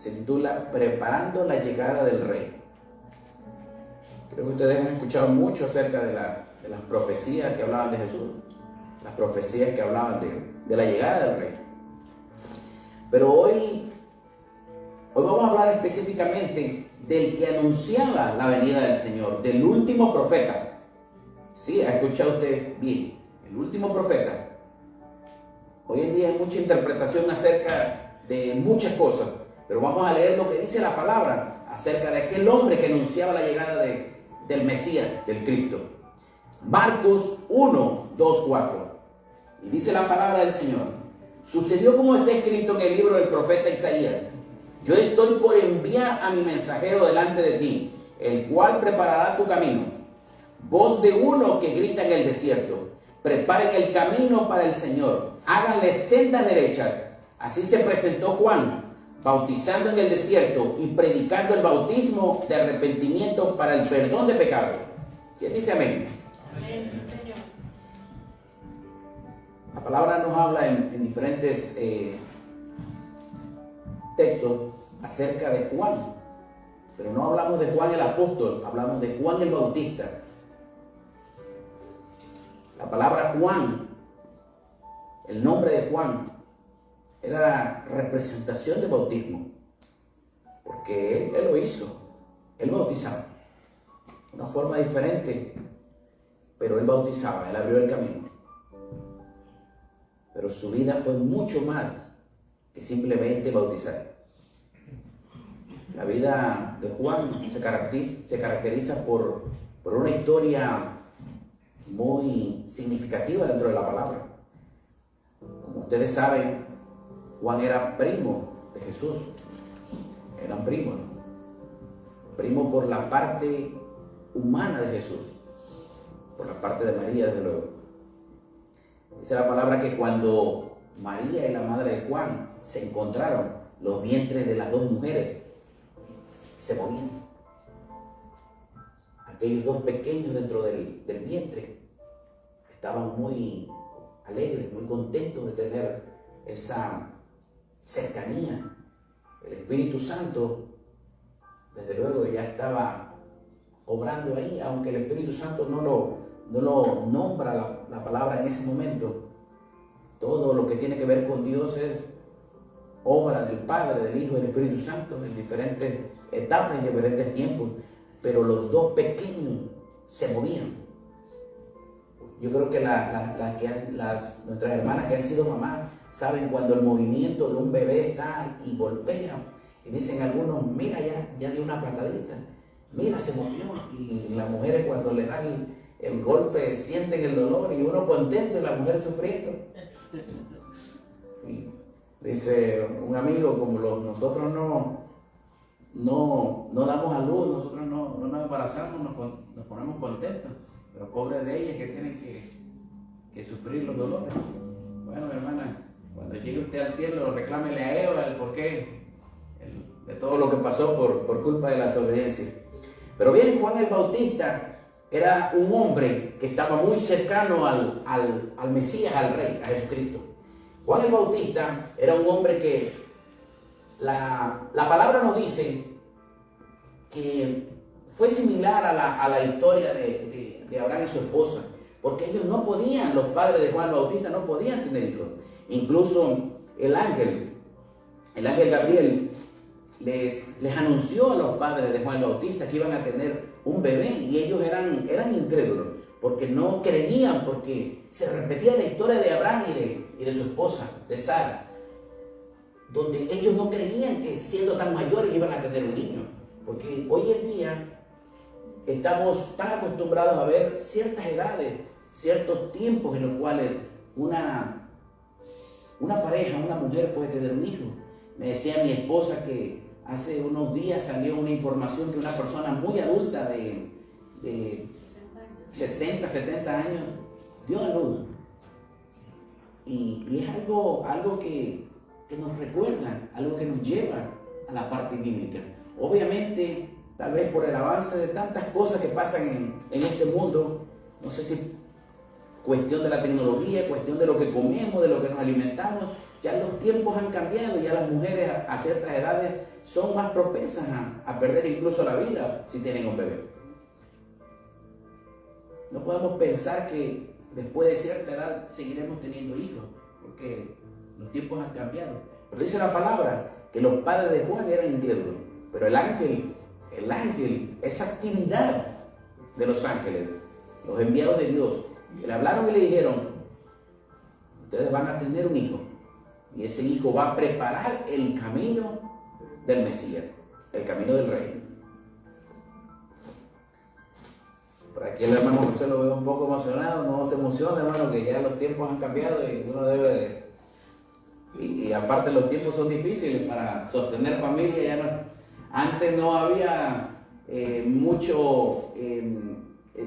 se titula Preparando la llegada del Rey. Creo que ustedes han escuchado mucho acerca de las profecías que hablaban de Jesús, las profecías que hablaban de la llegada del Rey. Pero hoy vamos a hablar específicamente del que anunciaba la venida del Señor, del último profeta. Sí, ha escuchado usted bien, el último profeta. Hoy en día hay mucha interpretación acerca de muchas cosas, pero vamos a leer lo que dice la palabra acerca de aquel hombre que anunciaba la llegada del Mesías, del Cristo. Marcos 1, 2, 4. Y dice la palabra del Señor: sucedió como está escrito en el libro del profeta Isaías: yo estoy por enviar a mi mensajero delante de ti, el cual preparará tu camino. Voz de uno que grita en el desierto: preparen el camino para el Señor, háganle sendas derechas. Así se presentó Juan, bautizando en el desierto y predicando el bautismo de arrepentimiento para el perdón de pecados. ¿Quién dice amén? Amén, sí, Señor. La palabra nos habla en diferentes textos acerca de Juan, pero no hablamos de Juan el apóstol, hablamos de Juan el Bautista. La palabra Juan, el nombre de Juan, era representación de bautismo, porque él lo hizo, él bautizaba, una forma diferente, pero él bautizaba, él abrió el camino. Pero su vida fue mucho más que simplemente bautizar. La vida de Juan se caracteriza por una historia muy significativa dentro de la palabra. Como ustedes saben, Juan era primo de Jesús. Eran primos. Primo por la parte humana de Jesús, por la parte de María, desde luego. Dice la palabra que cuando María y la madre de Juan se encontraron, los vientres de las dos mujeres se movían. Aquellos dos pequeños dentro del vientre estaban muy alegres, muy contentos de tener esa cercanía. El Espíritu Santo, desde luego, ya estaba obrando ahí, aunque el Espíritu Santo no lo nombra la palabra en ese momento. Todo lo que tiene que ver con Dios es obra del Padre, del Hijo y del Espíritu Santo en diferentes etapas, en diferentes tiempos. Pero los dos pequeños se movían. Yo creo que nuestras hermanas que han sido mamás saben cuando el movimiento de un bebé está y golpea, y dicen algunos: mira, ya dio una patadita, mira, se movió. Y las mujeres, cuando le dan el golpe, sienten el dolor, y uno contento y la mujer sufriendo. Y dice un amigo: como nosotros no damos a luz, nosotros no nos embarazamos, nos ponemos contentos, pero pobres de ellas que tienen que sufrir los dolores. Bueno, mi hermana, cuando llegue usted al cielo, reclámele a Eva el porqué de todo lo que pasó por culpa de la desobediencia. Pero bien, Juan el Bautista era un hombre que estaba muy cercano al Mesías, al Rey, a Jesucristo. Juan el Bautista era un hombre que la palabra nos dice que fue similar a la historia de Abraham y su esposa, porque ellos no podían, los padres de Juan el Bautista no podían tener hijos. Incluso el ángel Gabriel les anunció a los padres de Juan el Bautista que iban a tener un bebé, y ellos eran incrédulos, porque no creían, porque se repetía la historia de Abraham y de su esposa, de Sara, donde ellos no creían que siendo tan mayores iban a tener un niño, porque hoy en día estamos tan acostumbrados a ver ciertas edades, ciertos tiempos en los cuales una pareja, una mujer puede tener un hijo. Me decía mi esposa que hace unos días salió una información que una persona muy adulta de 60, 70 años dio a luz. Y es algo que nos recuerda, algo que nos lleva a la parte bíblica. Obviamente, tal vez por el avance de tantas cosas que pasan en este mundo, no sé si cuestión de la tecnología, cuestión de lo que comemos, de lo que nos alimentamos, ya los tiempos han cambiado, ya las mujeres a ciertas edades son más propensas a perder incluso la vida si tienen un bebé. No podemos pensar que después de cierta edad seguiremos teniendo hijos, porque los tiempos han cambiado. Pero dice la palabra que los padres de Juan eran incrédulos, pero el ángel, esa actividad de los ángeles, los enviados de Dios, que le hablaron y le dijeron: ustedes van a tener un hijo, y ese hijo va a preparar el camino del Mesías, el camino del Rey. Por aquí el hermano José lo veo un poco emocionado. No se emociona, hermano, que ya los tiempos han cambiado y uno debe de... Y aparte los tiempos son difíciles para sostener familia. Ya no, antes no había mucho...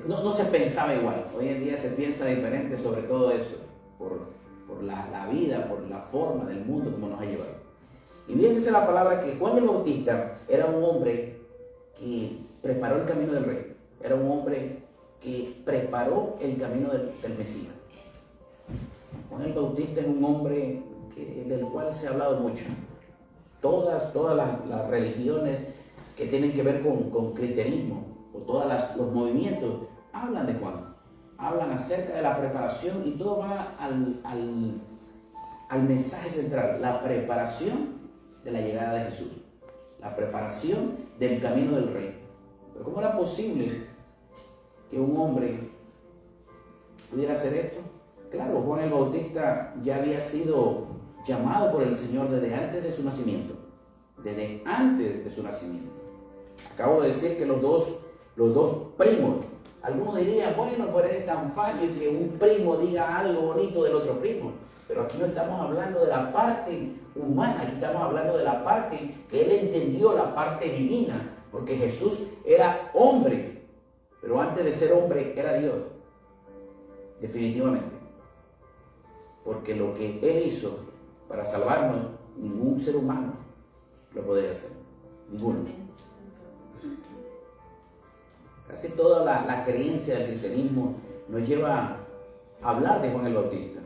no se pensaba igual. Hoy en día se piensa diferente sobre todo eso, por la vida, por la forma del mundo como nos ha llevado. Y bien dice la palabra que Juan el Bautista era un hombre que preparó el camino del Rey. Era un hombre que preparó el camino del Mesías. Juan el Bautista es un hombre del cual se ha hablado mucho. Todas las religiones que tienen que ver con cristianismo, o todos los movimientos, hablan de Juan. Hablan acerca de la preparación y todo va al mensaje central, la preparación de la llegada de Jesús, la preparación del camino del Rey. Pero ¿cómo era posible que un hombre pudiera hacer esto? Claro, Juan el Bautista ya había sido llamado por el Señor desde antes de su nacimiento. Desde antes de su nacimiento. Acabo de decir que los dos primos, algunos dirían: bueno, pues es tan fácil que un primo diga algo bonito del otro primo. Pero aquí no estamos hablando de la parte humana, aquí estamos hablando de la parte que él entendió, la parte divina. Porque Jesús era hombre, pero antes de ser hombre era Dios, definitivamente. Porque lo que Él hizo para salvarnos, ningún ser humano lo podría hacer, ninguno. Casi toda la creencia del cristianismo nos lleva a hablar de Juan el Bautista.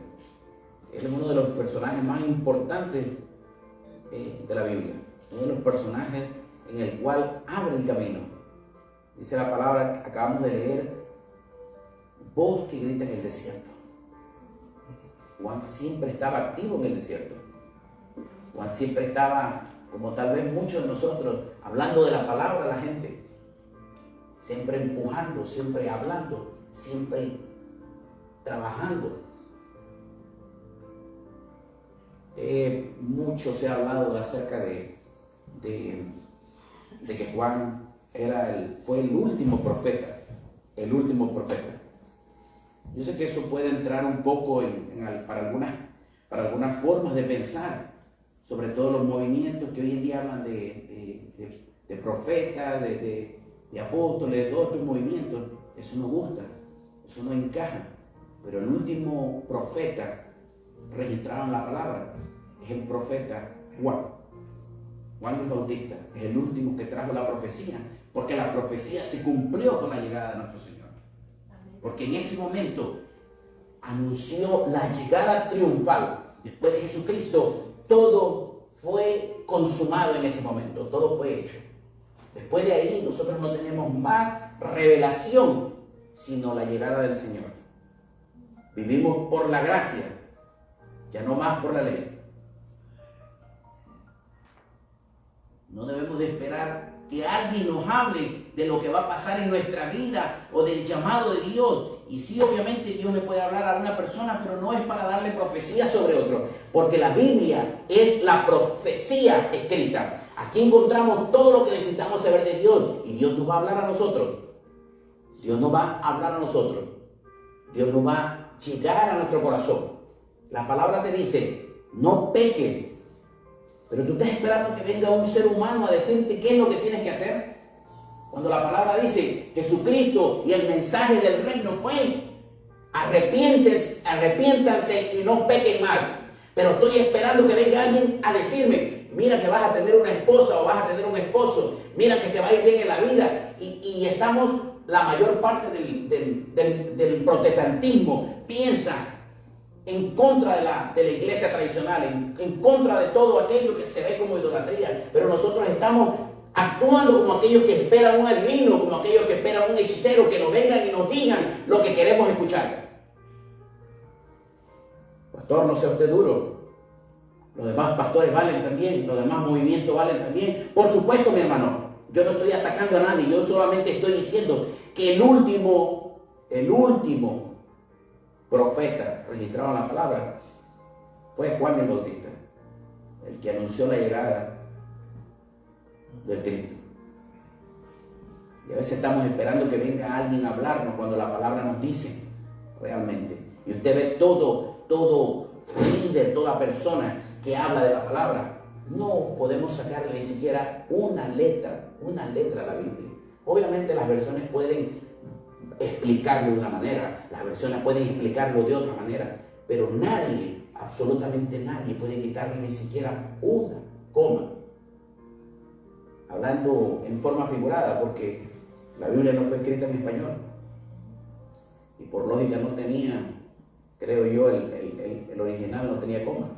Él es uno de los personajes más importantes de la Biblia, uno de los personajes en el cual abre el camino. Dice la palabra, acabamos de leer: voz que grita en el desierto. Juan siempre estaba activo en el desierto. Juan siempre estaba, como tal vez muchos de nosotros, hablando de la palabra a la gente. Siempre empujando, siempre hablando, siempre trabajando. Mucho se ha hablado acerca de que Juan fue el último profeta. El último profeta. Yo sé que eso puede entrar un poco para algunas formas de pensar, sobre todo los movimientos que hoy en día hablan de profetas, de apóstoles, de todos estos movimientos. Eso no gusta, eso no encaja. Pero el último profeta registrado en la palabra es el profeta Juan. Juan el Bautista es el último que trajo la profecía, porque la profecía se cumplió con la llegada de nuestro Señor. Porque en ese momento anunció la llegada triunfal. Después de Jesucristo, todo fue consumado en ese momento, todo fue hecho. Después de ahí nosotros no tenemos más revelación, sino la llegada del Señor. Vivimos por la gracia, ya no más por la ley. No debemos de esperar que alguien nos hable de lo que va a pasar en nuestra vida o del llamado de Dios. Y sí, obviamente Dios le puede hablar a una persona, pero no es para darle profecía sobre otro, porque la Biblia es la profecía escrita. Aquí encontramos todo lo que necesitamos saber de Dios, y Dios nos va a hablar a nosotros. Dios nos va a hablar a nosotros. Dios nos va a llegar a nuestro corazón. La palabra te dice: no peques. Pero tú estás esperando que venga un ser humano a decirte qué es lo que tienes que hacer. Cuando la palabra dice: Jesucristo y el mensaje del reino fue: arrepiéntanse y no pequen más. Pero estoy esperando que venga alguien a decirme: mira que vas a tener una esposa o vas a tener un esposo, mira que te va a ir bien en la vida. Y estamos, la mayor parte del protestantismo piensa en contra de la iglesia tradicional, en contra de todo aquello que se ve como idolatría, pero nosotros estamos actuando como aquellos que esperan un adivino, como aquellos que esperan un hechicero, que nos vengan y nos digan lo que queremos escuchar. Pastor, no sea usted duro. Los demás pastores valen también, los demás movimientos valen también. Por supuesto, mi hermano, yo no estoy atacando a nadie, yo solamente estoy diciendo que el último profeta registrado en la palabra fue Juan el Bautista, el que anunció la llegada del Cristo. Y a veces estamos esperando que venga alguien a hablarnos cuando la palabra nos dice realmente. Y usted ve todo líder, toda persona que habla de la palabra, no podemos sacarle ni siquiera una letra a la Biblia. Obviamente las versiones pueden explicarlo de una manera, las versiones pueden explicarlo de otra manera, pero nadie, absolutamente nadie, puede quitarle ni siquiera una coma. Hablando en forma figurada, porque la Biblia no fue escrita en español y por lógica no tenía, creo yo, el original no tenía coma,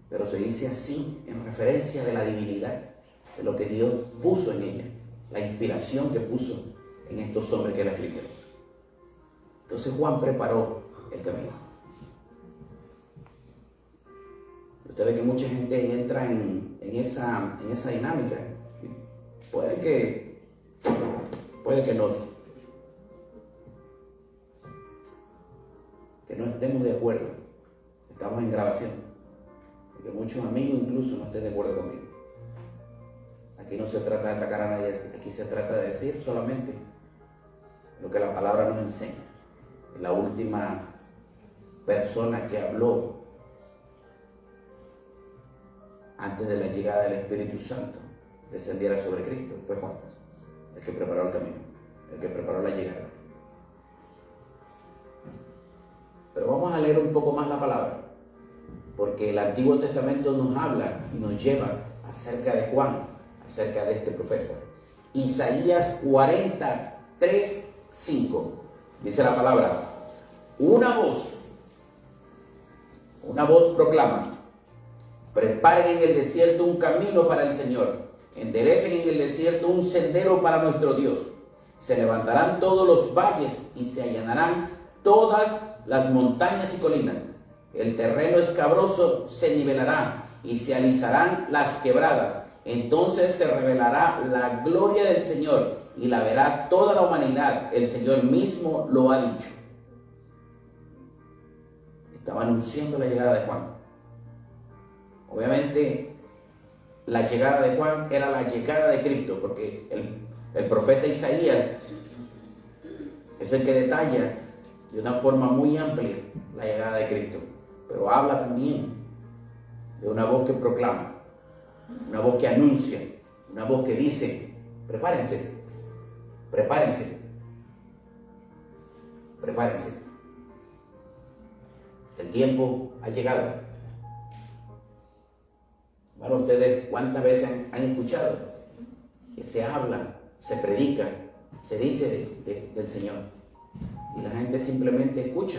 pero se dice así en referencia de la divinidad, de lo que Dios puso en ella, la inspiración que puso en estos hombres que la escribieron. Entonces Juan preparó el camino. Usted ve que mucha gente entra en esa dinámica. Puede que no estemos de acuerdo. Estamos en grabación. Que muchos amigos incluso no estén de acuerdo conmigo. Aquí no se trata de atacar a nadie, aquí se trata de decir solamente lo que la palabra nos enseña. La última persona que habló antes de la llegada del Espíritu Santo descendiera sobre Cristo fue Juan, el que preparó el camino, el que preparó la llegada. Pero vamos a leer un poco más la palabra, porque el Antiguo Testamento nos habla y nos lleva acerca de Juan, acerca de este profeta. Isaías 43:5 dice la palabra: una voz proclama, preparen en el desierto un camino para el Señor, enderecen en el desierto un sendero para nuestro Dios. Se levantarán todos los valles y se allanarán todas las montañas y colinas. El terreno escabroso se nivelará y se alisarán las quebradas. Entonces se revelará la gloria del Señor y la verá toda la humanidad. El Señor mismo lo ha dicho. Estaba anunciando la llegada de Juan. Obviamente, la llegada de Juan era la llegada de Cristo, porque el profeta Isaías es el que detalla de una forma muy amplia la llegada de Cristo, pero habla también de una voz que proclama, una voz que anuncia, una voz que dice: prepárense, prepárense, prepárense. El tiempo ha llegado. Bueno, ustedes ¿cuántas veces han escuchado que se habla, se predica, se dice del Señor? Y la gente simplemente escucha.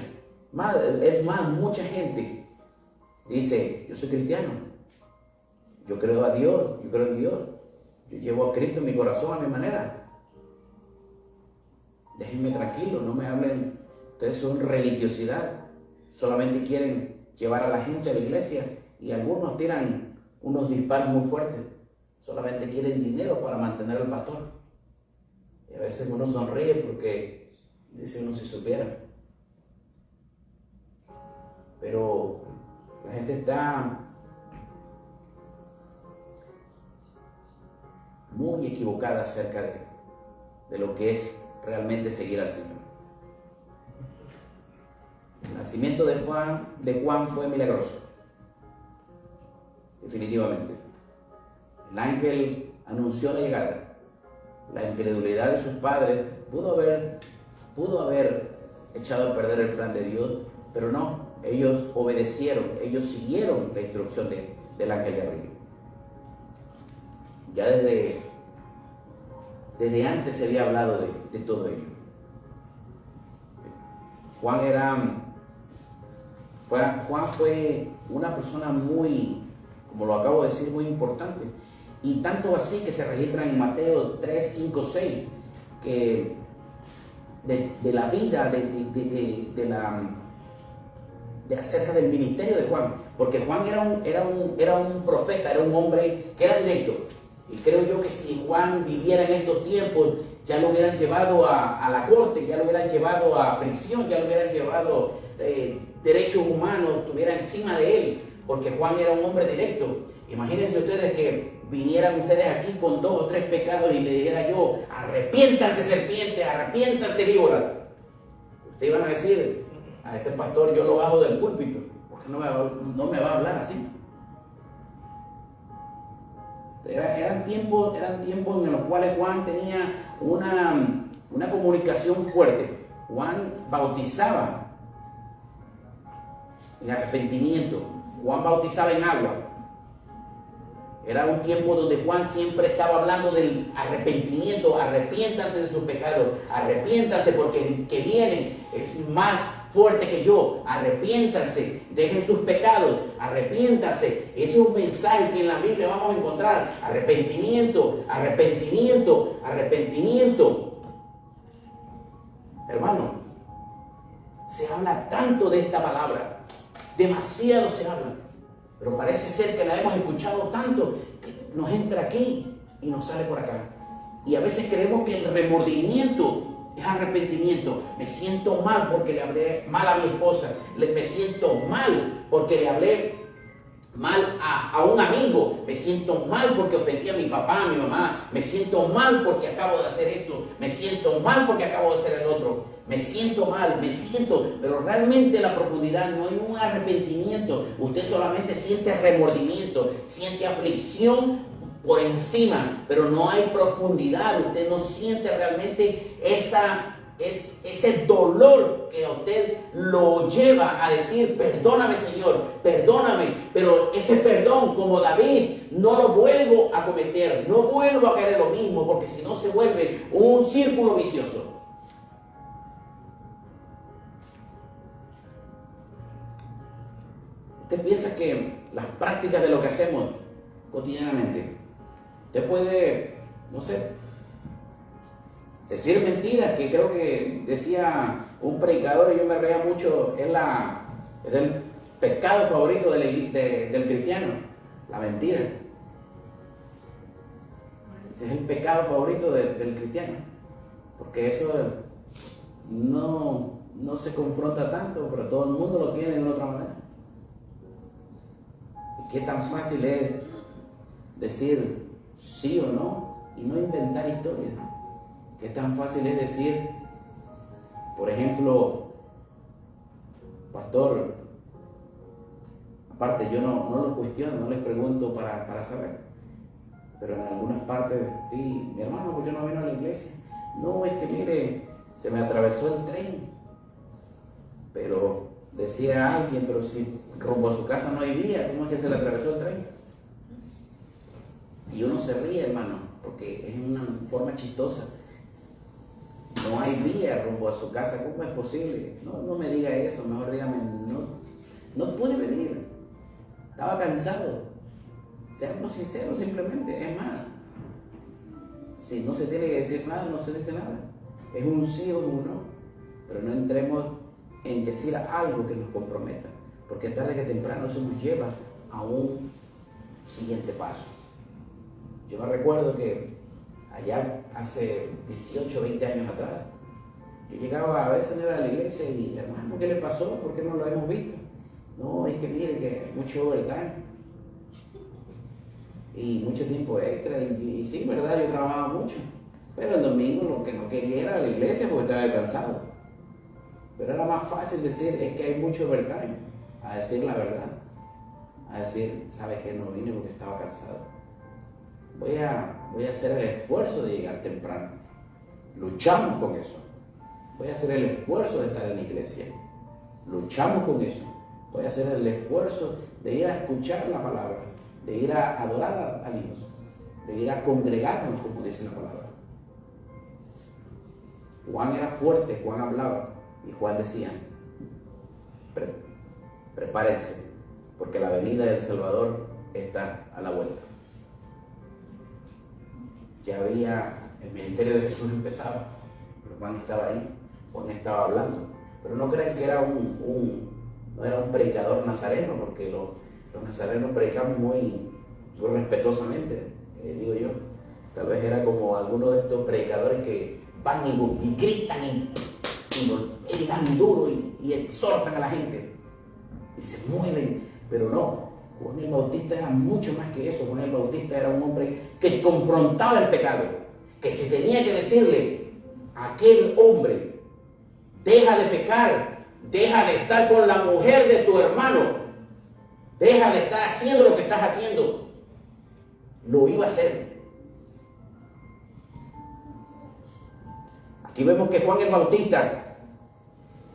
Es más, mucha gente dice: yo soy cristiano, yo creo a Dios, yo creo en Dios, yo llevo a Cristo en mi corazón a mi manera. Déjenme tranquilo, no me hablen. Ustedes son religiosidad, solamente quieren llevar a la gente a la iglesia y algunos tiran unos disparos muy fuertes, solamente quieren dinero para mantener al pastor. Y a veces uno sonríe porque dice uno si supiera. Pero la gente está muy equivocada acerca de lo que es realmente seguir al Señor. El nacimiento de Juan fue milagroso, definitivamente. El ángel anunció la llegada. La incredulidad de sus padres pudo haber echado a perder el plan de Dios, pero no, ellos obedecieron, ellos siguieron la instrucción del ángel de abril. Ya desde antes se había hablado de todo ello. Juan era Juan fue una persona muy, como lo acabo de decir, muy importante. Y tanto así que se registra en Mateo 3, 5, 6, que de la vida, de acerca del ministerio de Juan. Porque Juan era un profeta, era un hombre que era directo. Y creo yo que si Juan viviera en estos tiempos, ya lo hubieran llevado a la corte, ya lo hubieran llevado a prisión, ya lo hubieran llevado derechos humanos, estuviera encima de él, porque Juan era un hombre directo. Imagínense ustedes que vinieran ustedes aquí con 2 o 3 pecados y le dijera yo, arrepiéntanse serpientes, arrepiéntanse víboras. Ustedes iban a decir a ese pastor, yo lo bajo del púlpito, porque no me va a hablar así. Eran tiempos en los cuales Juan tenía una comunicación fuerte. Juan bautizaba en arrepentimiento. Juan bautizaba en agua. Era un tiempo donde Juan siempre estaba hablando del arrepentimiento. Arrepiéntanse de sus pecados. Arrepiéntanse porque el que viene es más fuerte que yo. Arrepiéntanse, dejen sus pecados, arrepiéntanse. Ese es un mensaje que en la Biblia vamos a encontrar. Arrepentimiento, arrepentimiento, arrepentimiento. Hermano, se habla tanto de esta palabra, demasiado se habla, pero parece ser que la hemos escuchado tanto que nos entra aquí y nos sale por acá. Y a veces creemos que el remordimiento es arrepentimiento. Me siento mal porque le hablé mal a mi esposa. Me siento mal porque le hablé mal a un amigo. Me siento mal porque ofendí a mi papá, a mi mamá. Me siento mal porque acabo de hacer esto. Me siento mal porque acabo de hacer el otro. Me siento mal, pero realmente en la profundidad no hay un arrepentimiento. Usted solamente siente remordimiento, siente aflicción por encima, pero no hay profundidad. Usted no siente realmente ese dolor que a usted lo lleva a decir, perdóname Señor, perdóname, pero ese perdón, como David, no lo vuelvo a cometer, no vuelvo a caer en lo mismo, porque si no se vuelve un círculo vicioso. Usted piensa que las prácticas de lo que hacemos cotidianamente, usted puede, no sé, decir mentiras, que creo que decía un predicador y yo me reía mucho, es el pecado favorito del cristiano, la mentira. Ese es el pecado favorito del cristiano, porque eso no se confronta tanto, pero todo el mundo lo tiene de una otra manera. Y qué tan fácil es decir sí o no y no inventar historias. Qué tan fácil es decir, por ejemplo, pastor, aparte yo no lo cuestiono, no les pregunto para saber, pero en algunas partes, sí, mi hermano, ¿por qué no vino a la iglesia? No, es que mire, se me atravesó el tren. Pero decía alguien, pero si rumbo a su casa no hay vía, ¿cómo es que se le atravesó el tren? Y uno se ríe, hermano, porque es una forma chistosa. No hay vía rumbo a su casa, ¿cómo es posible? No me diga eso, mejor dígame, no pude venir, estaba cansado. Seamos sinceros simplemente, es más, si no se tiene que decir nada, no se dice nada. Es un sí o un no, pero no entremos en decir algo que nos comprometa, porque tarde que temprano eso nos lleva a un siguiente paso. Yo me recuerdo que allá hace 18, 20 años atrás, yo llegaba, a veces no iba a la iglesia y, hermano, ¿qué le pasó? ¿Por qué no lo hemos visto? No, es que mire que mucho overtime y mucho tiempo extra y sí, verdad, yo trabajaba mucho, pero el domingo lo que no quería era la iglesia porque estaba cansado. Pero era más fácil decir, es que hay mucho overtime, a decir la verdad, a decir, ¿sabes qué? No vine porque estaba cansado. Voy a hacer el esfuerzo de llegar temprano. Luchamos con eso. Voy a hacer el esfuerzo de estar en la iglesia. Luchamos con eso. Voy a hacer el esfuerzo de ir a escuchar la palabra, de ir a adorar a Dios, de ir a congregarnos, como dice la palabra. Juan era fuerte, Juan hablaba y Juan decía, prepárense, porque la venida del Salvador está a la vuelta. Ya había, el ministerio de Jesús empezaba, pero Juan estaba ahí, Juan estaba hablando. Pero no crean que era no era un predicador nazareno, porque los nazarenos predicamos muy respetuosamente, digo yo. Tal vez era como alguno de estos predicadores que van y gritan y dan duro y exhortan a la gente y se mueven, pero no. Juan el Bautista era mucho más que eso. Juan el Bautista era un hombre que confrontaba el pecado, que se tenía que decirle a aquel hombre: deja de pecar, deja de estar con la mujer de tu hermano, deja de estar haciendo lo que estás haciendo. Lo iba a hacer. Aquí vemos que Juan el Bautista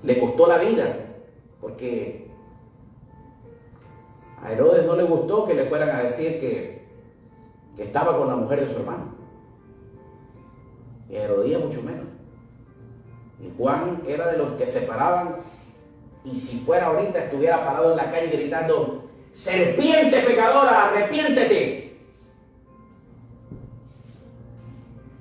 le costó la vida, porque a Herodes no le gustó que le fueran a decir que estaba con la mujer de su hermano, y a Herodías mucho menos. Y Juan era de los que se paraban, y si fuera ahorita estuviera parado en la calle gritando: serpiente pecadora, arrepiéntete.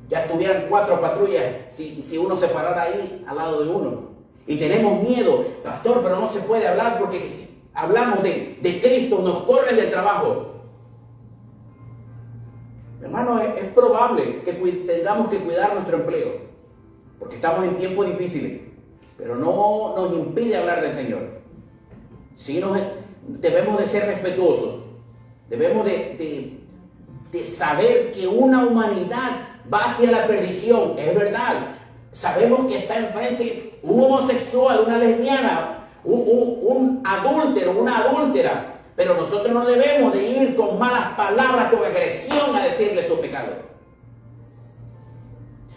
Ya estuvieran 4 patrullas si uno se parara ahí al lado de uno. Y tenemos miedo, pastor, pero no se puede hablar porque si hablamos de Cristo nos corren del trabajo. Hermano, es probable que tengamos que cuidar nuestro empleo, porque estamos en tiempos difíciles, pero no nos impide hablar del Señor. Sí, debemos de ser respetuosos, debemos de saber que una humanidad va hacia la perdición. Es verdad, sabemos que está enfrente un homosexual, una lesbiana, un adúltero, una adúltera, pero nosotros no debemos de ir con malas palabras, con agresión a decirle su pecado.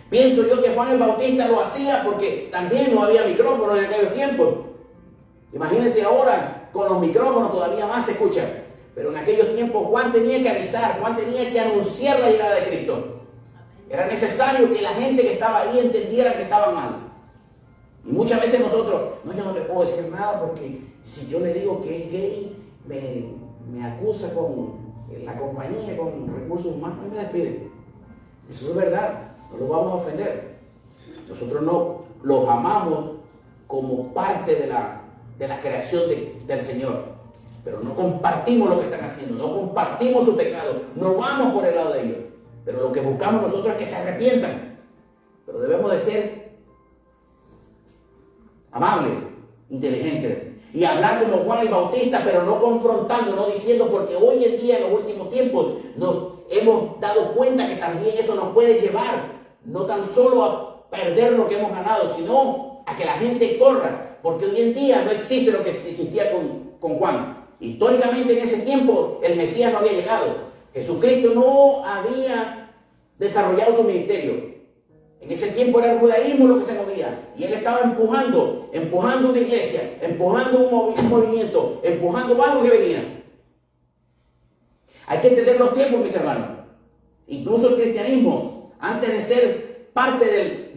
Pienso yo que Juan el Bautista lo hacía porque también no había micrófonos en aquellos tiempos. Imagínense ahora, con los micrófonos todavía más se escucha, pero en aquellos tiempos Juan tenía que avisar, Juan tenía que anunciar la llegada de Cristo. Era necesario que la gente que estaba ahí entendiera que estaba mal. Y muchas veces nosotros, yo no le puedo decir nada porque si yo le digo que es gay, me acusa con la compañía, con recursos humanos y me despiden. Eso es verdad, no lo vamos a ofender. Nosotros no los amamos como parte de la creación del Señor, pero no compartimos lo que están haciendo, no compartimos su pecado, no vamos por el lado de ellos. Pero lo que buscamos nosotros es que se arrepientan. Pero debemos de ser amables, inteligentes, y hablar como Juan el Bautista, pero no confrontando, no diciendo, porque hoy en día, en los últimos tiempos, nos hemos dado cuenta que también eso nos puede llevar, no tan solo a perder lo que hemos ganado, sino a que la gente corra, porque hoy en día no existe lo que existía con Juan. Históricamente en ese tiempo el Mesías no había llegado. Jesucristo no había desarrollado su ministerio. En ese tiempo era el judaísmo lo que se movía. Y él estaba empujando una iglesia, empujando un movimiento, empujando algo que venía. Hay que entender los tiempos, mis hermanos. Incluso el cristianismo, antes de ser parte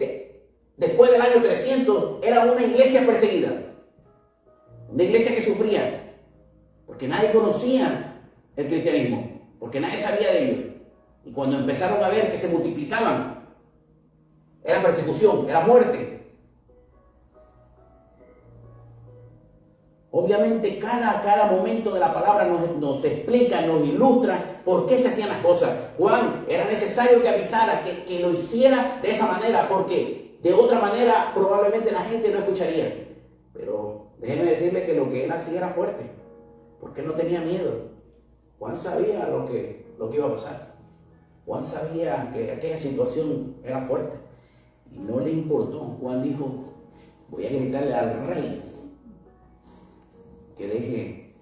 después del año 300, era una iglesia perseguida. Una iglesia que sufría. Porque nadie conocía el cristianismo. Porque nadie sabía de ellos. Y cuando empezaron a ver que se multiplicaban, era persecución, era muerte. Obviamente cada momento de la palabra nos explica, nos ilustra por qué se hacían las cosas. Juan, era necesario que avisara, que lo hiciera de esa manera, porque de otra manera probablemente la gente no escucharía. Pero déjenme decirle que lo que él hacía era fuerte, porque él no tenía miedo. Juan sabía lo que iba a pasar. Juan sabía que aquella situación era fuerte. Y no le importó. Juan dijo: voy a gritarle al rey que deje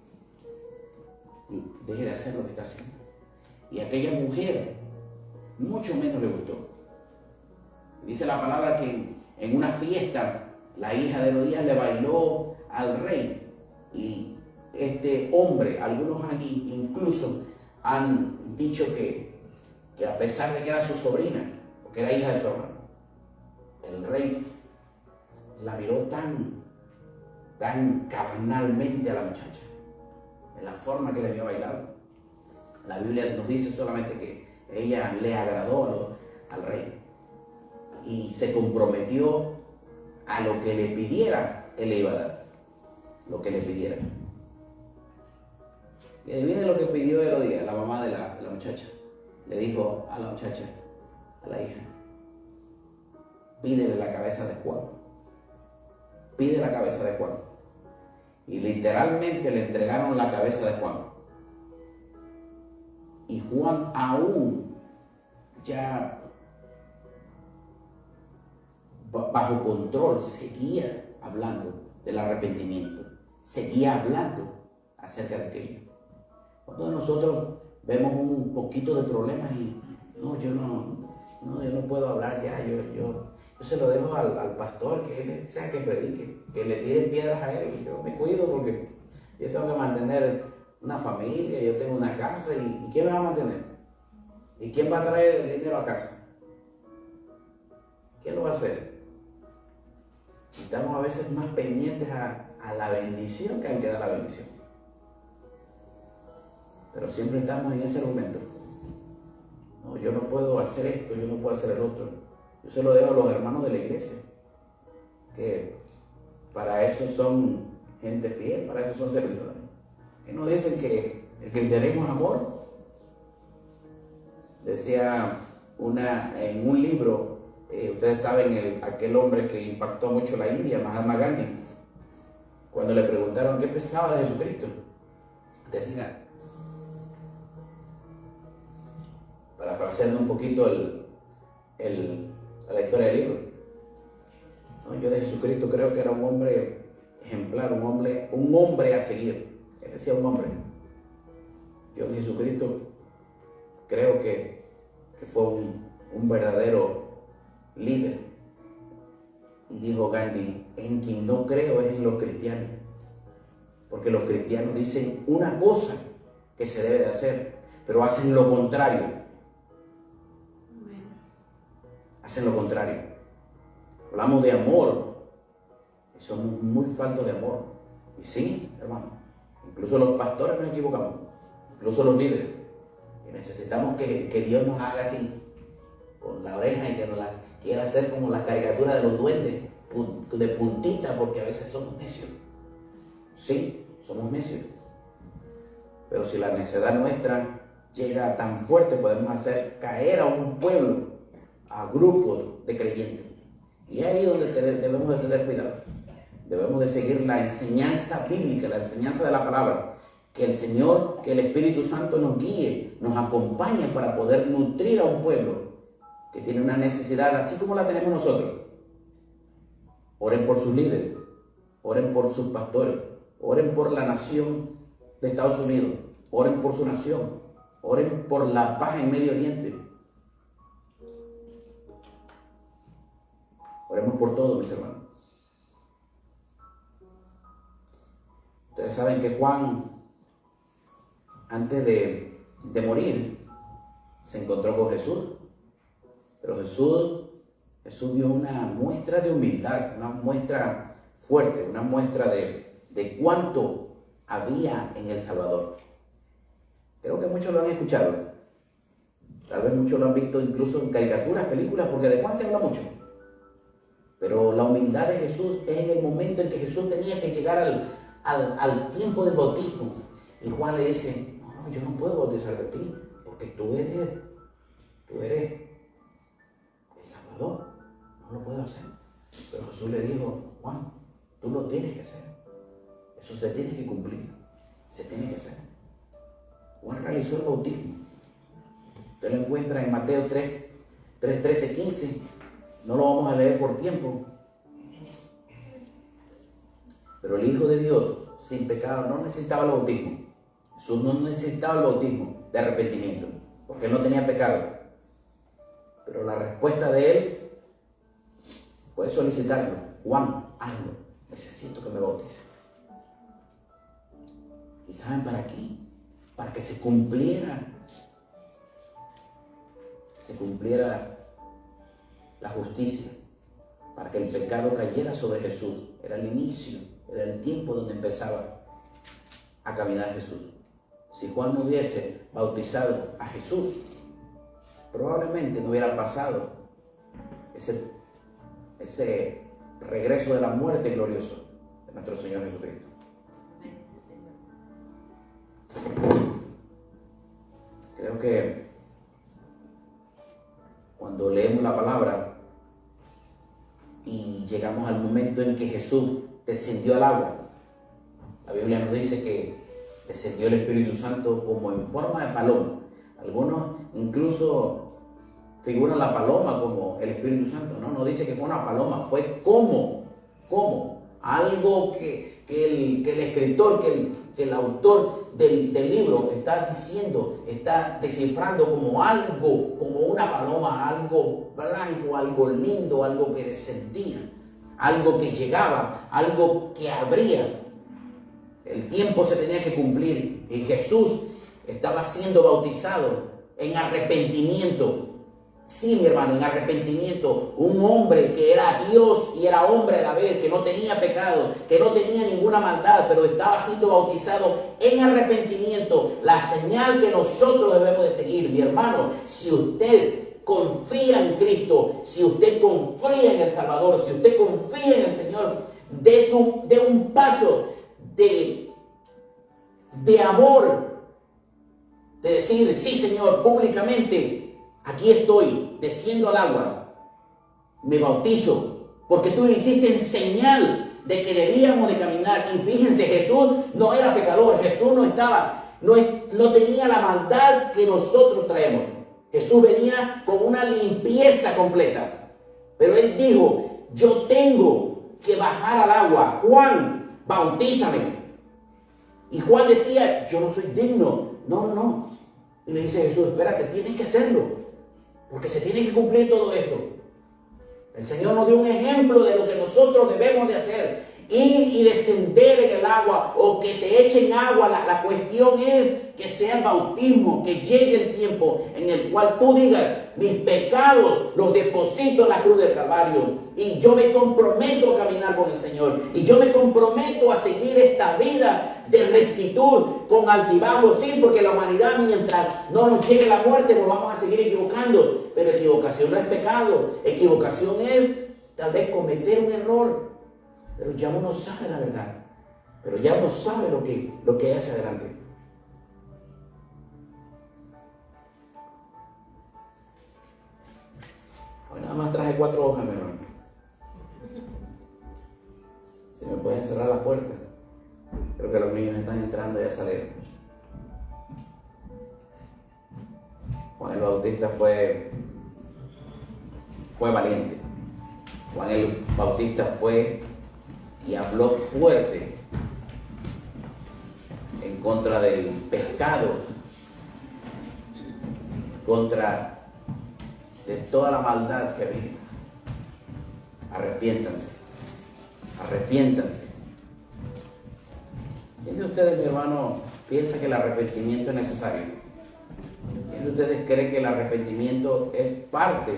de hacer lo que está haciendo. Y aquella mujer mucho menos le gustó. Dice la palabra que en una fiesta la hija de Herodías le bailó al rey. Y este hombre, algunos incluso han dicho que a pesar de que era su sobrina, porque era hija de su hermano, el rey la miró tan tan carnalmente a la muchacha, en la forma que le había bailado. La Biblia nos dice solamente que ella le agradó al rey y se comprometió a lo que le pidiera, él le iba a dar, lo que le pidiera. Y adivinen lo que pidió Herodías, la mamá de la muchacha. Le dijo a la muchacha, a la hija, pídele la cabeza de Juan. Pide la cabeza de Juan. Y literalmente le entregaron la cabeza de Juan. Y Juan aún ya bajo control seguía hablando del arrepentimiento, seguía hablando acerca de aquello. Cuando nosotros vemos un poquito de problemas y yo no puedo hablar ya, yo se lo dejo al pastor, que él sea que predique, que le tiren piedras a él. Yo me cuido porque yo tengo que mantener una familia, yo tengo una casa, ¿y quién me va a mantener? ¿Y quién va a traer el dinero a casa? ¿Quién lo va a hacer? Estamos a veces más pendientes a la bendición que a que da la bendición. Pero siempre estamos en ese argumento. No, yo no puedo hacer esto, yo no puedo hacer el otro. Yo se lo dejo a los hermanos de la iglesia, que para eso son gente fiel, para eso son servidores. Que nos dicen que el cristianismo es amor. Decía en un libro, ustedes saben, aquel hombre que impactó mucho la India, Mahatma Gandhi, cuando le preguntaron qué pensaba de Jesucristo, decía, parafraseando un poquito la historia del libro, ¿no? Yo de Jesucristo creo que era un hombre ejemplar, un hombre a seguir. Él decía un hombre. Yo de Jesucristo creo que fue un verdadero líder. Y dijo Gandhi, en quien no creo es en los cristianos, porque los cristianos dicen una cosa que se debe de hacer, pero hacen lo contrario. Hacen lo contrario. Hablamos de amor y somos muy faltos de amor. Y sí, hermano, incluso los pastores nos equivocamos, incluso los líderes. Y necesitamos que Dios nos haga así, con la oreja, y que nos la quiera hacer como la caricatura de los duendes, de puntita, porque a veces somos necios. Sí, somos necios. Pero si la necedad nuestra llega tan fuerte, podemos hacer caer a un pueblo, a grupos de creyentes. Y es ahí donde debemos de tener cuidado. Debemos de seguir la enseñanza bíblica, la enseñanza de la palabra. Que el Señor, que el Espíritu Santo nos guíe, nos acompañe para poder nutrir a un pueblo que tiene una necesidad, así como la tenemos nosotros. Oren por sus líderes, oren por sus pastores, oren por la nación de Estados Unidos, oren por su nación, oren por la paz en Medio Oriente. Oremos por todo, mis hermanos. Ustedes saben que Juan, antes de morir, se encontró con Jesús. Pero Jesús dio una muestra de humildad, una muestra fuerte, una muestra de cuánto había en el Salvador. Creo que muchos lo han escuchado. Tal vez muchos lo han visto incluso en caricaturas, películas, porque de Juan se habla mucho. Pero la humildad de Jesús es en el momento en que Jesús tenía que llegar al tiempo del bautismo. Y Juan le dice, no, yo no puedo bautizar de ti, porque tú eres el Salvador, no lo puedo hacer. Pero Jesús le dijo, Juan, tú lo tienes que hacer. Eso se tiene que cumplir, se tiene que hacer. Juan realizó el bautismo. Usted lo encuentra en Mateo 3, 13, 15. No lo vamos a leer por tiempo. Pero el Hijo de Dios, sin pecado, no necesitaba el bautismo. Jesús no necesitaba el bautismo de arrepentimiento, porque él no tenía pecado. Pero la respuesta de él fue solicitarlo. Juan, hazlo. Necesito que me bautice. ¿Y saben para qué? Para que se cumpliera la justicia, para que el pecado cayera sobre Jesús. Era el inicio era el tiempo donde empezaba a caminar Jesús. Si Juan no hubiese bautizado a Jesús, probablemente no hubiera pasado ese regreso de la muerte glorioso de nuestro Señor Jesucristo. Creo que cuando leemos la palabra y llegamos al momento en que Jesús descendió al agua, la Biblia nos dice que descendió el Espíritu Santo como en forma de paloma. Algunos incluso figuran la paloma como el Espíritu Santo. No dice que fue una paloma, fue como algo que el escritor, que el autor del libro está diciendo, está descifrando como algo, como una paloma, algo blanco, algo lindo, algo que descendía, algo que llegaba, algo que abría. El tiempo se tenía que cumplir y Jesús estaba siendo bautizado en arrepentimiento. Sí, mi hermano, en arrepentimiento. Un hombre que era Dios y era hombre a la vez, que no tenía pecado, que no tenía ninguna maldad, pero estaba siendo bautizado en arrepentimiento. La señal que nosotros debemos de seguir, mi hermano, si usted confía en Cristo, si usted confía en el Salvador, si usted confía en el Señor, de un paso de amor, de decir, sí Señor, públicamente, aquí estoy, desciendo al agua, me bautizo, porque tú me hiciste en señal de que debíamos de caminar. Y fíjense, Jesús no era pecador, Jesús no tenía la maldad que nosotros traemos. Jesús venía con una limpieza completa, pero Él dijo, yo tengo que bajar al agua. Juan, bautízame. Y Juan decía, yo no soy digno. No. Y le dice Jesús, espérate, tienes que hacerlo, porque se tiene que cumplir todo esto. El Señor nos dio un ejemplo de lo que nosotros debemos de hacer. Ir y descender en el agua o que te echen agua. La cuestión es que sea el bautismo, que llegue el tiempo en el cual tú digas, mis pecados los deposito en la cruz del Calvario y yo me comprometo a caminar con el Señor y yo me comprometo a seguir esta vida de rectitud con altibajos, sí, porque la humanidad, mientras no nos llegue la muerte, nos vamos a seguir equivocando, pero equivocación no es pecado. Equivocación es tal vez cometer un error, pero ya uno sabe la verdad, pero ya uno sabe lo que hace adelante. Hoy nada más traje 4 hojas, mi hermano. Si me pueden cerrar la puerta. Creo que los niños están entrando y ya salieron. Juan el Bautista fue valiente. Juan el Bautista fue y habló fuerte en contra del pecado, contra de toda la maldad que había. Arrepiéntanse. ¿Quién de ustedes, mi hermano, piensa que el arrepentimiento es necesario? ¿Quién de ustedes cree que el arrepentimiento es parte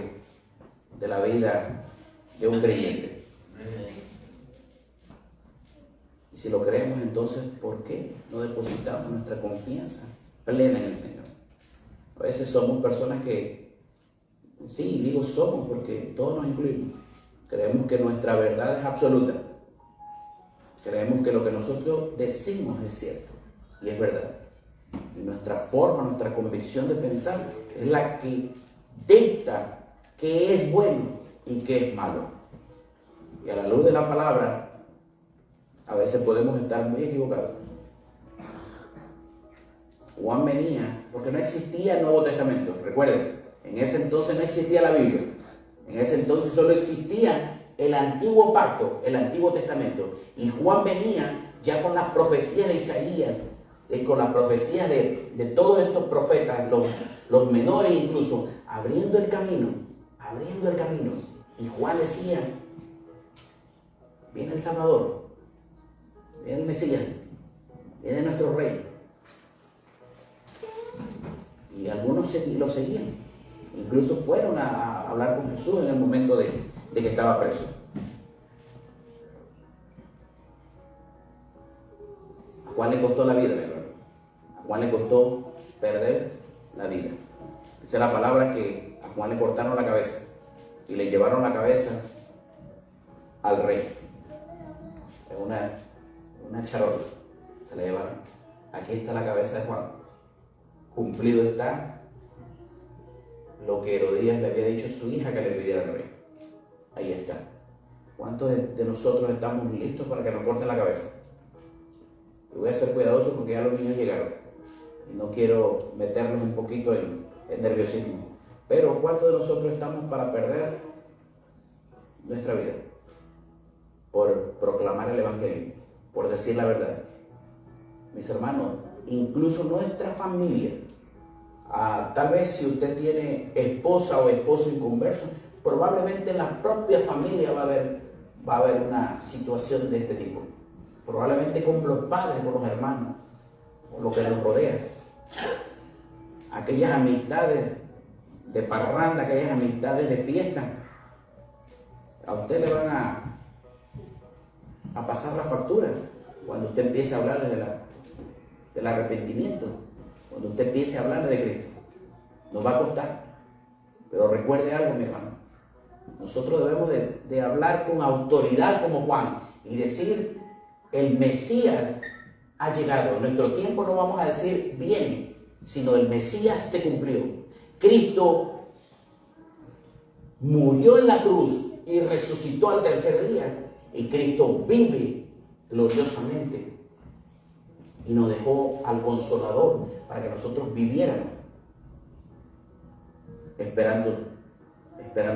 de la vida de un creyente? Y si lo creemos, entonces, ¿por qué no depositamos nuestra confianza plena en el Señor? A veces somos personas que, sí, digo somos porque todos nos incluimos, creemos que nuestra verdad es absoluta. Creemos que lo que nosotros decimos es cierto y es verdad. Y nuestra forma, nuestra convicción de pensar es la que dicta qué es bueno y qué es malo. Y a la luz de la palabra, a veces podemos estar muy equivocados. Juan venía porque no existía el Nuevo Testamento. Recuerden, en ese entonces no existía la Biblia. En ese entonces solo existía el antiguo pacto, el Antiguo Testamento. Y Juan venía ya con las profecías de Isaías, con las profecías de todos estos profetas, los menores incluso, abriendo el camino. Y Juan decía, viene el Salvador, viene el Mesías, viene nuestro Rey. Y algunos lo seguían. Incluso fueron a hablar con Jesús en el momento de que estaba preso. Juan le costó la vida, mi hermano. A Juan le costó perder la vida. Esa es la palabra que a Juan le cortaron la cabeza y le llevaron la cabeza al rey. Es una charola. Se la llevaron. Aquí está la cabeza de Juan. Cumplido está lo que Herodías le había dicho a su hija que le pidiera al rey. Ahí está. ¿Cuántos de nosotros estamos listos para que nos corten la cabeza? Y voy a ser cuidadoso porque ya los niños llegaron. Y no quiero meternos un poquito en nerviosismo. Pero ¿cuántos de nosotros estamos para perder nuestra vida? Por proclamar el Evangelio, por decir la verdad. Mis hermanos, incluso nuestra familia, tal vez si usted tiene esposa o esposo inconverso, probablemente en la propia familia va a haber una situación de este tipo. Probablemente con los padres, con los hermanos, con lo que nos rodea. Aquellas amistades de parranda, aquellas amistades de fiesta, a usted le van a pasar la factura cuando usted empiece a hablarle del arrepentimiento, cuando usted empiece a hablarle de Cristo. Nos va a costar. Pero recuerde algo, mi hermano. Nosotros debemos de hablar con autoridad como Juan y decir: el Mesías ha llegado. En nuestro tiempo no vamos a decir viene, sino el Mesías se cumplió. Cristo murió en la cruz y resucitó al tercer día. Y Cristo vive gloriosamente. Y nos dejó al Consolador para que nosotros viviéramos esperando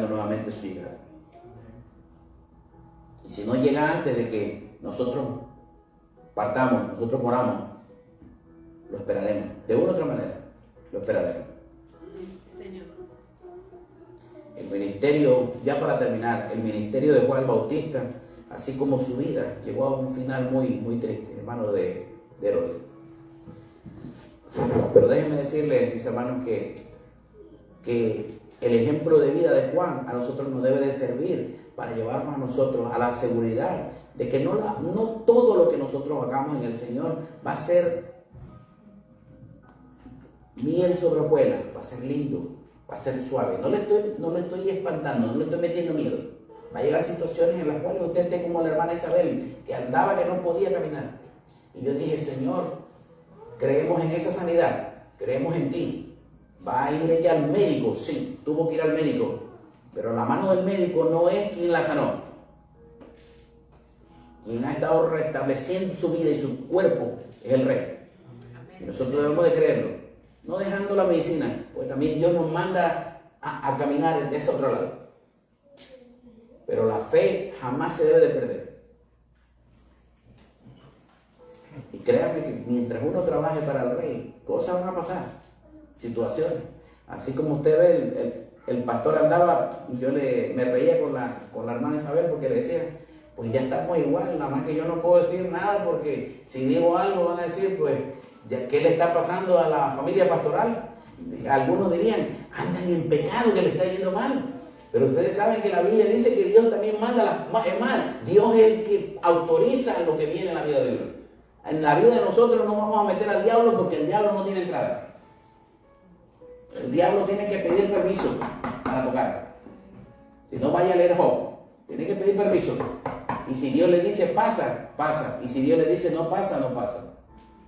nuevamente su llegada. Y si no llega antes de que nosotros partamos, nosotros moramos, lo esperaremos. De una u otra manera, lo esperaremos. Sí, Señor. El ministerio, ya para terminar, el ministerio de Juan el Bautista, así como su vida, llegó a un final muy, muy triste, hermano de Herodes. Pero déjenme decirles, mis hermanos, que el ejemplo de vida de Juan a nosotros nos debe de servir para llevarnos a nosotros a la seguridad de que no todo lo que nosotros hagamos en el Señor va a ser miel sobre hojuelas, va a ser lindo, va a ser suave. No le estoy espantando, no le estoy metiendo miedo. Va a llegar situaciones en las cuales usted esté como la hermana Isabel, que andaba que no podía caminar. Y yo dije: Señor, creemos en esa sanidad, creemos en ti. ¿Va a ir ella al médico? Sí, tuvo que ir al médico. Pero la mano del médico no es quien la sanó. Quien ha estado restableciendo su vida y su cuerpo es el Rey. Y nosotros debemos de creerlo. No dejando la medicina, pues también Dios nos manda a caminar de ese otro lado. Pero la fe jamás se debe de perder. Y créanme que mientras uno trabaje para el Rey, cosas van a pasar. Situaciones. Así como usted ve, el pastor andaba, yo me reía con la hermana Isabel porque le decía: pues ya estamos igual, nada más que yo no puedo decir nada porque si digo algo van a decir, pues, ¿qué le está pasando a la familia pastoral? Algunos dirían: andan en pecado, que le está yendo mal. Pero ustedes saben que la Biblia dice que Dios también manda es más, Dios es el que autoriza lo que viene en la vida de Dios. En la vida de nosotros no vamos a meter al diablo porque el diablo no tiene entrada. El diablo tiene que pedir permiso para tocar. Si no, vaya a leer Job. Tiene que pedir permiso. Y si Dios le dice pasa, pasa. Y si Dios le dice no pasa, no pasa.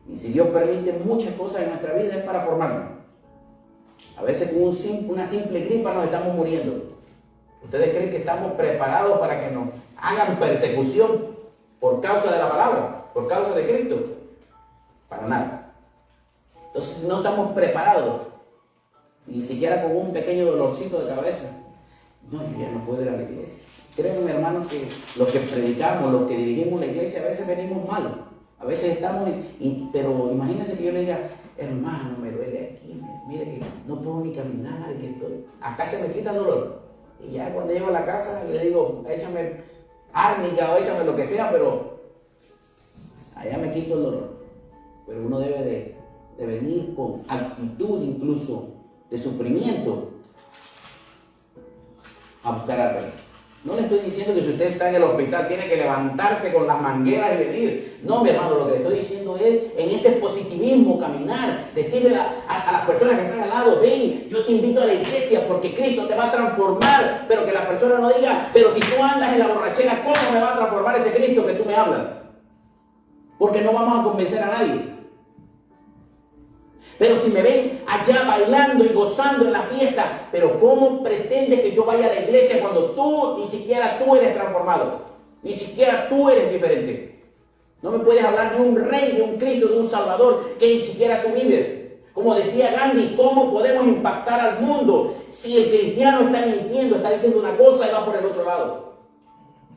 Y si Dios permite muchas cosas en nuestra vida es para formarnos. A veces con una simple gripa nos estamos muriendo. ¿Ustedes creen que estamos preparados para que nos hagan persecución por causa de la palabra, por causa de Cristo? Para nada. Entonces, si no estamos preparados, ni siquiera con un pequeño dolorcito de cabeza, no, yo ya no puedo ir a la iglesia. Créanme, hermanos, que los que predicamos, los que dirigimos la iglesia, a veces venimos malos. A veces estamos, pero imagínense que yo le diga: hermano, me duele aquí, mire que no puedo ni caminar, que estoy, acá se me quita el dolor. Y ya cuando llego a la casa le digo: échame árnica o échame lo que sea, pero allá me quito el dolor. Pero uno debe de venir con actitud incluso de sufrimiento a buscar al Rey. No le estoy diciendo que si usted está en el hospital tiene que levantarse con las mangueras y venir. No, mi hermano, lo que le estoy diciendo es en ese positivismo caminar, decirle a las personas que están al lado, ven, yo te invito a la iglesia porque Cristo te va a transformar, pero que la persona no diga, pero si tú andas en la borrachera, ¿cómo me va a transformar ese Cristo que tú me hablas? Porque no vamos a convencer a nadie. Pero si me ven allá bailando y gozando en la fiesta, pero ¿cómo pretendes que yo vaya a la iglesia cuando tú, ni siquiera tú eres transformado? Ni siquiera tú eres diferente. No me puedes hablar de un rey, de un Cristo, de un Salvador que ni siquiera tú vives. Como decía Gandhi, ¿cómo podemos impactar al mundo si el cristiano está mintiendo, está diciendo una cosa y va por el otro lado?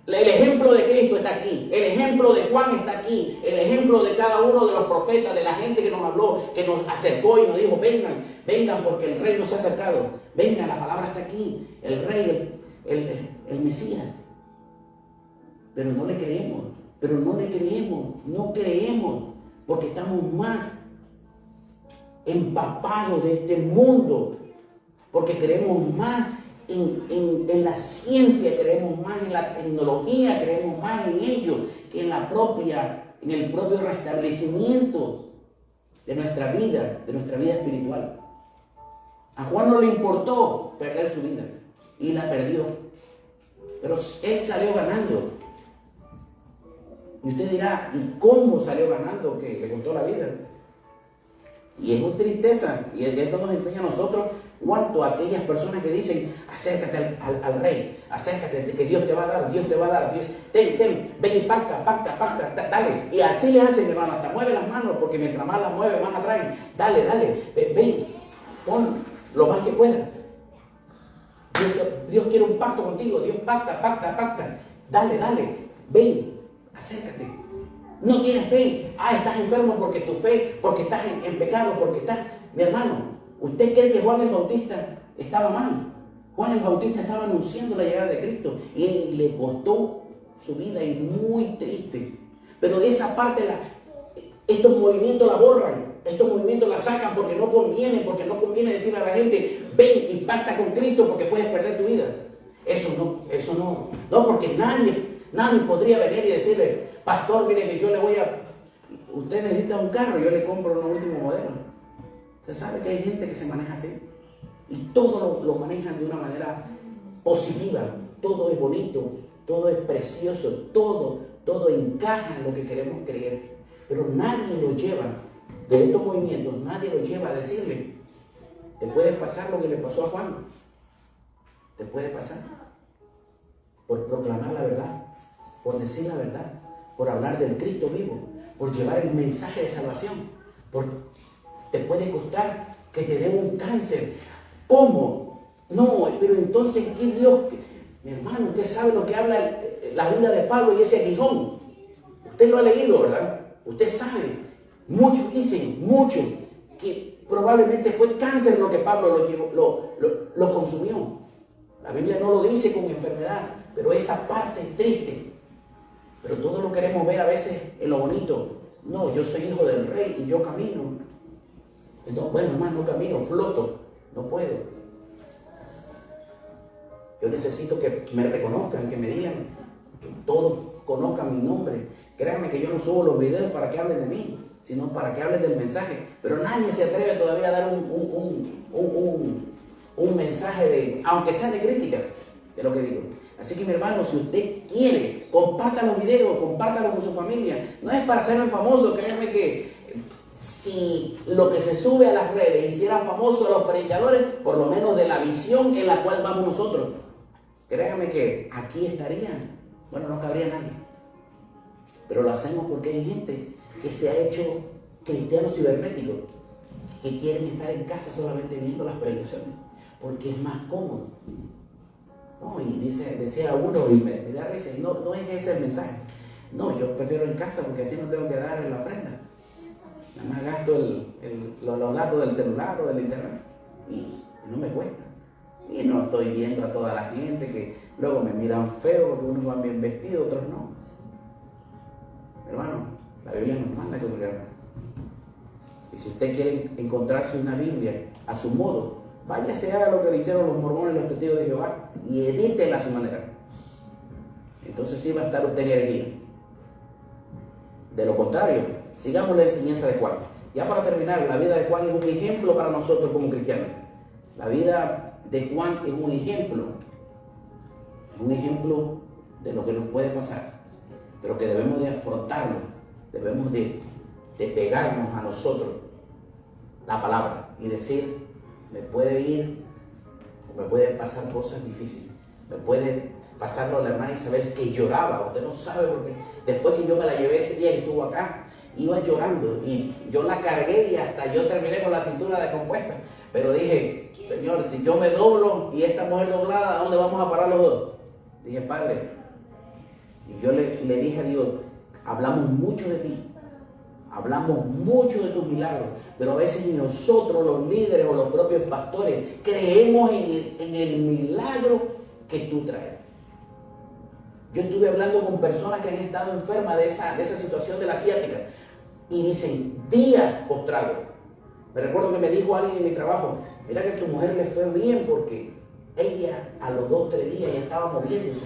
El ejemplo de Cristo está aquí, el ejemplo de Juan está aquí, el ejemplo de cada uno de los profetas, de la gente que nos habló, que nos acercó y nos dijo, vengan, vengan porque el rey nos ha acercado, vengan, la palabra está aquí, el rey, el Mesías. Pero no le creemos, no creemos, porque estamos más empapados de este mundo, porque creemos más en la ciencia, creemos más en la tecnología, creemos más en ello que en el propio restablecimiento de nuestra vida espiritual. A Juan no le importó perder su vida y la perdió, pero él salió ganando. Y usted dirá, ¿y cómo salió ganando? Que le costó la vida. Y es muy tristeza, y esto nos enseña a nosotros cuanto a aquellas personas que dicen, acércate al rey, acércate, que Dios te va a dar, Dios, ten, ven y pacta, dale. Y así le hacen, hermano, hasta mueve las manos, porque mientras más las mueve, más atraen. Dale, ven, pon lo más que pueda. Dios quiere un pacto contigo, Dios pacta, dale, ven, acércate. No tienes fe, estás enfermo porque tu fe, porque estás en pecado, porque estás, mi hermano, ¿usted cree que Juan el Bautista estaba mal? Juan el Bautista estaba anunciando la llegada de Cristo y le costó su vida y muy triste. Pero esa parte, estos movimientos la borran, estos movimientos la sacan porque no conviene decirle a la gente, ven y pacta con Cristo porque puedes perder tu vida. Eso no, porque nadie podría venir y decirle, pastor, mire que yo le voy a, usted necesita un carro, yo le compro un último modelo. Usted sabe que hay gente que se maneja así y todo lo manejan de una manera positiva, todo es bonito, todo es precioso, todo encaja en lo que queremos creer, pero nadie lo lleva, de estos movimientos, nadie lo lleva a decirle, te puede pasar lo que le pasó a Juan, te puede pasar por proclamar la verdad, por decir la verdad, por hablar del Cristo vivo, por llevar el mensaje de salvación, te puede costar que te dé un cáncer. ¿Cómo? No, pero entonces, ¿qué Dios? Mi hermano, usted sabe lo que habla la vida de Pablo y ese aguijón. Usted lo ha leído, ¿verdad? Usted sabe. Muchos dicen, que probablemente fue cáncer lo que Pablo lo consumió. La Biblia no lo dice con enfermedad, pero esa parte es triste. Pero todos lo queremos ver a veces en lo bonito. No, yo soy hijo del rey y yo camino. No, bueno, hermano, no camino, floto, no puedo. Yo necesito que me reconozcan, que me digan, que todos conozcan mi nombre. Créanme que yo no subo los videos para que hablen de mí, sino para que hablen del mensaje. Pero nadie se atreve todavía a dar un mensaje de, aunque sea de crítica, de lo que digo. Así que mi hermano, si usted quiere, comparta los videos, compártalo con su familia. No es para hacerme famoso, créanme que si lo que se sube a las redes hiciera famoso a los predicadores, por lo menos de la visión en la cual vamos nosotros, créanme que aquí estarían, bueno, no cabría nadie. Pero lo hacemos porque hay gente que se ha hecho cristianos cibernéticos, que quieren estar en casa solamente viendo las predicaciones, porque es más cómodo. No, y decía uno, y me da risa, no es ese el mensaje. No, yo prefiero en casa porque así no tengo que dar en la ofrenda. Nada más gasto los datos del celular o del internet y no me cuesta. Y no estoy viendo a toda la gente que luego me miran feo porque unos van bien vestidos, otros no. Hermano, la Biblia nos manda que congregarnos. Y si usted quiere encontrarse una Biblia a su modo, váyase, haga lo que le hicieron los mormones y los testigos de Jehová y edítela a su manera. entonces sí va a estar usted en herejía. De lo contrario, sigamos la enseñanza de Juan. Ya para terminar, la vida de Juan es un ejemplo para nosotros como cristianos. La vida de Juan es un ejemplo de lo que nos puede pasar, pero que debemos de afrontarlo, debemos de pegarnos a nosotros la palabra y decir, me puede ir o me pueden pasar cosas difíciles, me puede pasarlo a la hermana Isabel que lloraba, usted no sabe porque después que yo me la llevé ese día que estuvo acá, iba llorando y yo la cargué y hasta yo terminé con la cintura descompuesta, pero dije, Señor, si yo me doblo y esta mujer doblada, ¿a dónde vamos a parar los dos? Dije, Padre, y yo le dije a Dios, hablamos mucho de ti, hablamos mucho de tus milagros, pero a veces ni nosotros, los líderes o los propios pastores, creemos en el milagro que tú traes. Yo estuve hablando con personas que han estado enfermas de esa situación de la ciática y dicen, días postrados. Me recuerdo que me dijo alguien en mi trabajo, mira que a tu mujer le fue bien porque ella a los 2 o 3 días ya estaba moviéndose.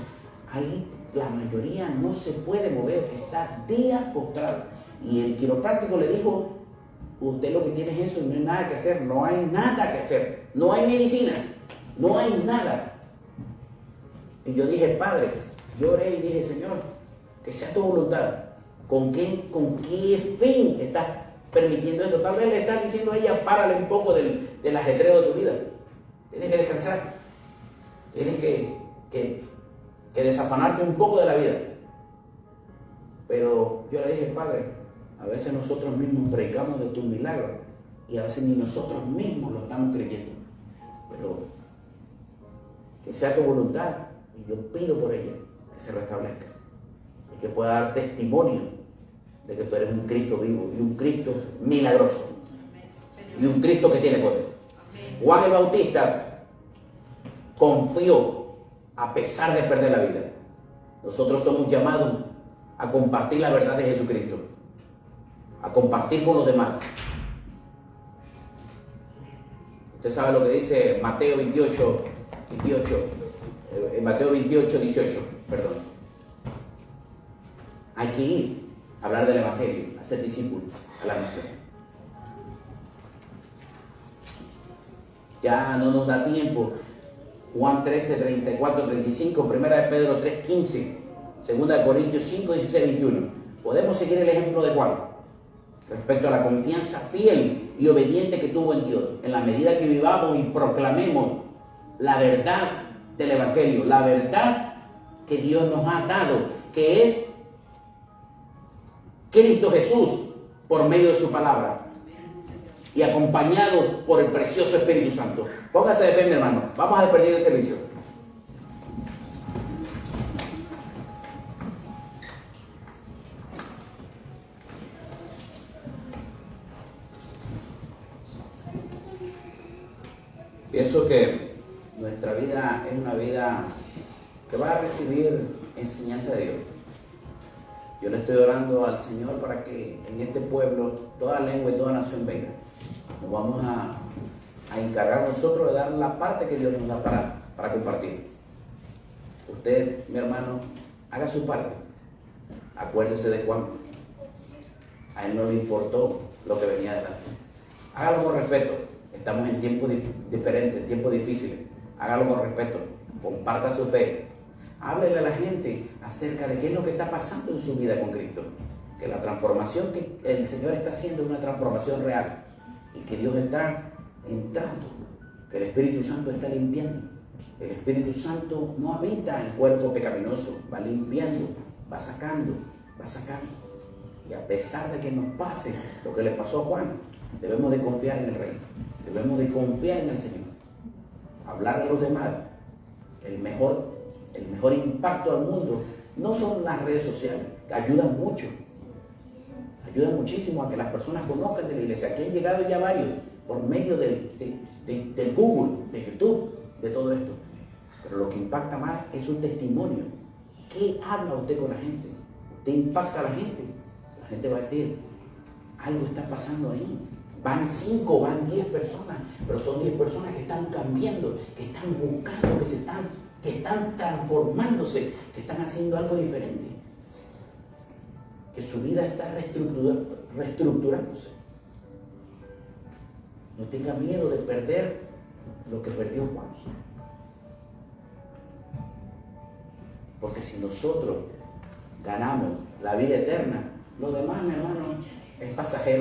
Ahí la mayoría no se puede mover, está días postrado. Y el quiropráctico le dijo, usted lo que tiene es eso y no hay nada que hacer, no hay nada que hacer, no hay medicina, no hay nada. Y yo dije, Padre, lloré y dije, Señor, que sea tu voluntad. ¿Con qué fin estás permitiendo esto? Tal vez le estás diciendo a ella, párale un poco del ajetreo de tu vida. Tienes que descansar. Tienes que desafanarte un poco de la vida. Pero yo le dije, Padre, a veces nosotros mismos predicamos de tus milagros y a veces ni nosotros mismos lo estamos creyendo. Pero que sea tu voluntad y yo pido por ella que se restablezca y que pueda dar testimonio de que tú eres un Cristo vivo y un Cristo milagroso y un Cristo que tiene poder. Juan el Bautista confió a pesar de perder la vida. Nosotros somos llamados a compartir la verdad de Jesucristo, a compartir con los demás. Usted sabe lo que dice Mateo 28, Mateo 28, 18, perdón. Hay que ir a hablar del Evangelio, a ser discípulos a la nación. Ya no nos da tiempo. Juan 13, 34, 35, 1 de Pedro 3, 15, 2 de Corintios 5, 16, 21. Podemos seguir el ejemplo de Juan respecto a la confianza fiel y obediente que tuvo en Dios, en la medida que vivamos y proclamemos la verdad del Evangelio, la verdad que Dios nos ha dado, que es Cristo Jesús por medio de su palabra y acompañados por el precioso Espíritu Santo. Póngase de pie, mi hermano. Vamos a despedir el servicio. Pienso que nuestra vida es una vida que va a recibir enseñanza de Dios. Yo le estoy orando al Señor para que en este pueblo toda lengua y toda nación venga. Nos vamos a encargar nosotros de dar la parte que Dios nos da para compartir. Usted, mi hermano, haga su parte. Acuérdese de Juan. A él no le importó lo que venía adelante. Hágalo con respeto. Estamos en tiempos diferentes, tiempos difíciles. Hágalo con respeto. Comparta su fe. Háblele a la gente acerca de qué es lo que está pasando en su vida con Cristo. Que la transformación que el Señor está haciendo es una transformación real. Y que Dios está entrando. Que el Espíritu Santo está limpiando. El Espíritu Santo no habita en cuerpo pecaminoso. Va limpiando, va sacando, va sacando. Y a pesar de que nos pase lo que le pasó a Juan, debemos de confiar en el Rey. Debemos de confiar en el Señor. Hablar a los demás. El mejor impacto al mundo no son las redes sociales, que ayudan mucho. Ayudan muchísimo a que las personas conozcan de la iglesia. Aquí han llegado ya varios por medio del Google, de YouTube, de todo esto. Pero lo que impacta más es un testimonio. ¿Qué habla usted con la gente? ¿Usted impacta a la gente? La gente va a decir, algo está pasando ahí. Van 5, van 10 personas, pero son 10 personas que están cambiando, que están buscando, que se están que están transformándose, que están haciendo algo diferente, que su vida está reestructurándose. No tenga miedo de perder lo que perdió Juan. Porque si nosotros ganamos la vida eterna, lo demás, mi hermano, es pasajero.